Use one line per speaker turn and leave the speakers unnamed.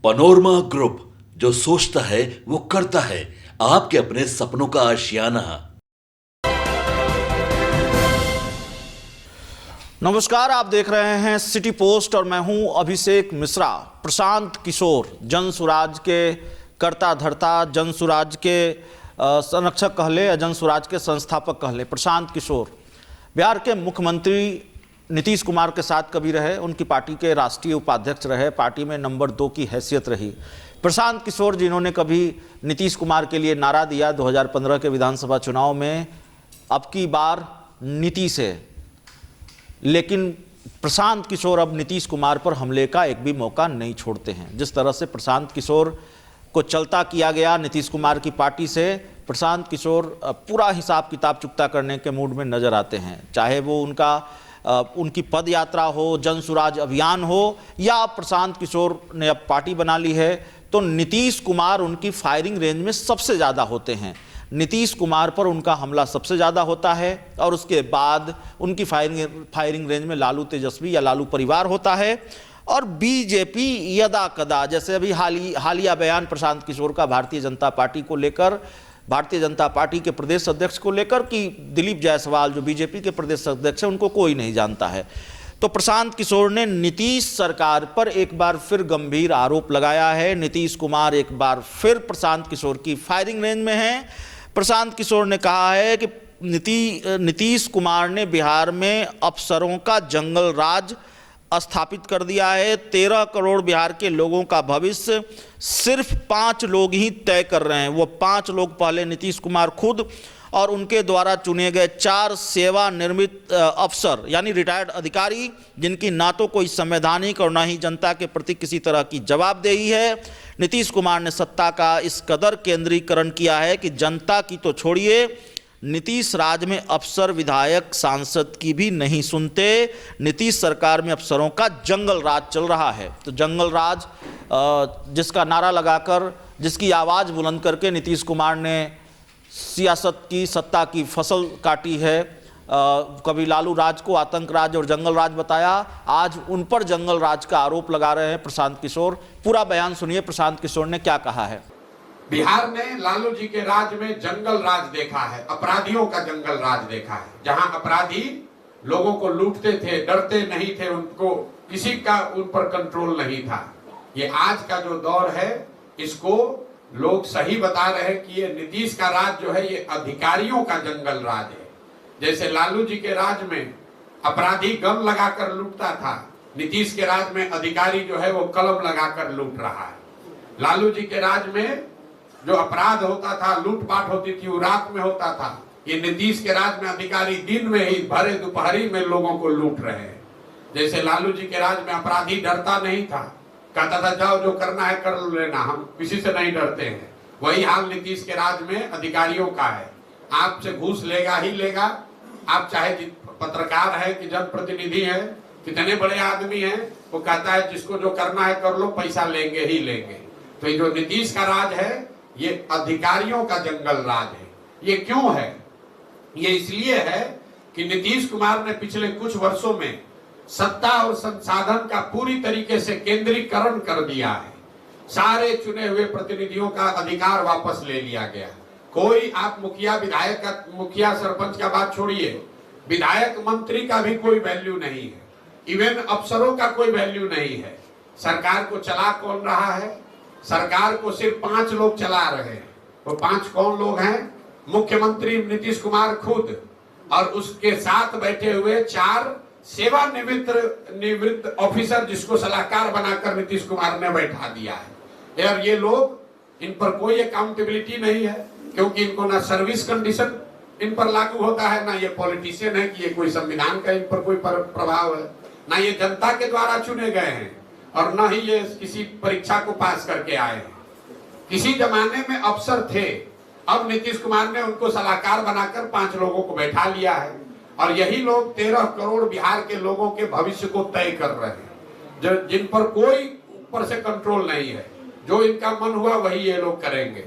Panorama group, जो सोचता है वो करता है। आपके अपने सपनों का आशियाना।
नमस्कार, आप देख रहे हैं सिटी पोस्ट और मैं हूं अभिषेक मिश्रा। प्रशांत किशोर, जन सुराज के कर्ता धर्ता, जन सुराज के संरक्षक कहले या जन सुराज के संस्थापक कहले, प्रशांत किशोर बिहार के मुख्यमंत्री नीतीश कुमार के साथ कभी रहे, उनकी पार्टी के राष्ट्रीय उपाध्यक्ष रहे, पार्टी में नंबर 2 की हैसियत रही। प्रशांत किशोर जिन्होंने कभी नीतीश कुमार के लिए नारा दिया 2015 के विधानसभा चुनाव में, अब की बार नीतीश है, लेकिन प्रशांत किशोर अब नीतीश कुमार पर हमले का एक भी मौका नहीं छोड़ते हैं। जिस तरह से प्रशांत किशोर को चलता किया गया नीतीश कुमार की पार्टी से, प्रशांत किशोर पूरा हिसाब किताब चुकता करने के मूड में नजर आते हैं। चाहे वो उनकी पद यात्रा हो, जन सुराज अभियान हो, या प्रशांत किशोर ने अब पार्टी बना ली है तो नीतीश कुमार उनकी फायरिंग रेंज में सबसे ज़्यादा होते हैं। नीतीश कुमार पर उनका हमला सबसे ज़्यादा होता है और उसके बाद उनकी फायरिंग रेंज में लालू तेजस्वी या लालू परिवार होता है और बीजेपी यदा कदा, जैसे अभी हालिया बयान प्रशांत किशोर का भारतीय जनता पार्टी को लेकर, भारतीय जनता पार्टी के प्रदेश अध्यक्ष को लेकर कि दिलीप जायसवाल जो बीजेपी के प्रदेश अध्यक्ष हैं उनको कोई नहीं जानता है। तो प्रशांत किशोर ने नीतीश सरकार पर एक बार फिर गंभीर आरोप लगाया है। नीतीश कुमार एक बार फिर प्रशांत किशोर की फायरिंग रेंज में हैं। प्रशांत किशोर ने कहा है कि नीतीश कुमार ने बिहार में अफसरों का जंगल राज स्थापित कर दिया है। 13 करोड़ बिहार के लोगों का भविष्य सिर्फ 5 लोग ही तय कर रहे हैं। वो 5 लोग, पहले नीतीश कुमार खुद और उनके द्वारा चुने गए 4 सेवानिवृत्त अफसर यानी रिटायर्ड अधिकारी, जिनकी ना तो कोई संवैधानिक और ना ही जनता के प्रति किसी तरह की जवाबदेही है। नीतीश कुमार ने सत्ता का इस कदर केंद्रीकरण किया है कि जनता की तो छोड़िए, नीतीश राज में अफसर, विधायक, सांसद की भी नहीं सुनते। नीतीश सरकार में अफसरों का जंगल राज चल रहा है। तो जंगल राज जिसका नारा लगाकर, जिसकी आवाज़ बुलंद करके नीतीश कुमार ने सियासत की, सत्ता की फसल काटी है। कभी लालू राज को आतंक राज और जंगल राज बताया, आज उन पर जंगल राज का आरोप लगा रहे हैं प्रशांत किशोर। पूरा बयान सुनिए प्रशांत किशोर ने क्या कहा है।
बिहार ने लालू जी के राज में जंगल राज देखा है, अपराधियों का जंगल राज देखा है, जहां अपराधी लोगों को लूटते थे, डरते नहीं थे, उनको किसी का उन पर कंट्रोल नहीं था। ये आज का जो दौर है, इसको लोग सही बता रहे हैं कि ये नीतीश का राज जो है ये अधिकारियों का जंगल राज है। जैसे लालू जी के राज में अपराधी गन लगाकर लूटता था, नीतीश के राज में अधिकारी जो है वो कलम लगाकर लूट रहा है। लालू जी के राज में जो अपराध होता था, लूटपाट होती थी, वो रात में होता था। ये नीतीश के राज में अधिकारी दिन में ही, भरे दोपहरी में लोगों को लूट रहे हैं। जैसे लालू जी के राज में अपराधी डरता नहीं था, कहता था जाओ जो करना है कर लेना, हम किसी से नहीं डरते हैं। वही हाल नीतीश के राज में अधिकारियों का है। आपसे घूस लेगा ही लेगा, आप चाहे पत्रकार है कि जनप्रतिनिधि है, कितने बड़े आदमी हैं, वो कहता है जिसको जो करना है कर लो, पैसा लेंगे ही लेंगे। तो ये जो नीतीश का राज है ये अधिकारियों का जंगल राज है। ये क्यों है? ये इसलिए है कि नीतीश कुमार ने पिछले कुछ वर्षों में सत्ता और संसाधन का पूरी तरीके से केंद्रीकरण कर दिया है। सारे चुने हुए प्रतिनिधियों का अधिकार वापस ले लिया गया। कोई आप मुखिया, विधायक का, मुखिया सरपंच का बात छोड़िए, विधायक मंत्री का भी कोई वैल्यू नहीं है, इवन अफसरों का कोई वैल्यू नहीं है। सरकार को चला कौन रहा है? सरकार को सिर्फ 5 लोग चला रहे हैं। वो 5 कौन लोग हैं? मुख्यमंत्री नीतीश कुमार खुद और उसके साथ बैठे हुए 4 सेवानिवृत्त ऑफिसर, जिसको सलाहकार बनाकर नीतीश कुमार ने बैठा दिया है। यार ये लोग, इन पर कोई अकाउंटेबिलिटी नहीं है, क्योंकि इनको ना सर्विस कंडीशन इन पर लागू होता है, ना ये पॉलिटिशियन है कि ये कोई संविधान का इन पर कोई प्रभाव है, ना ये जनता के द्वारा चुने गए हैं और न ही ये किसी परीक्षा को पास करके आए हैं। किसी जमाने में अफसर थे, अब नीतीश कुमार ने उनको सलाहकार बनाकर 5 लोगों को बैठा लिया है और यही लोग 13 करोड़ बिहार के लोगों के भविष्य को तय कर रहे हैं, जिन पर कोई ऊपर से कंट्रोल नहीं है। जो इनका मन हुआ वही ये लोग करेंगे।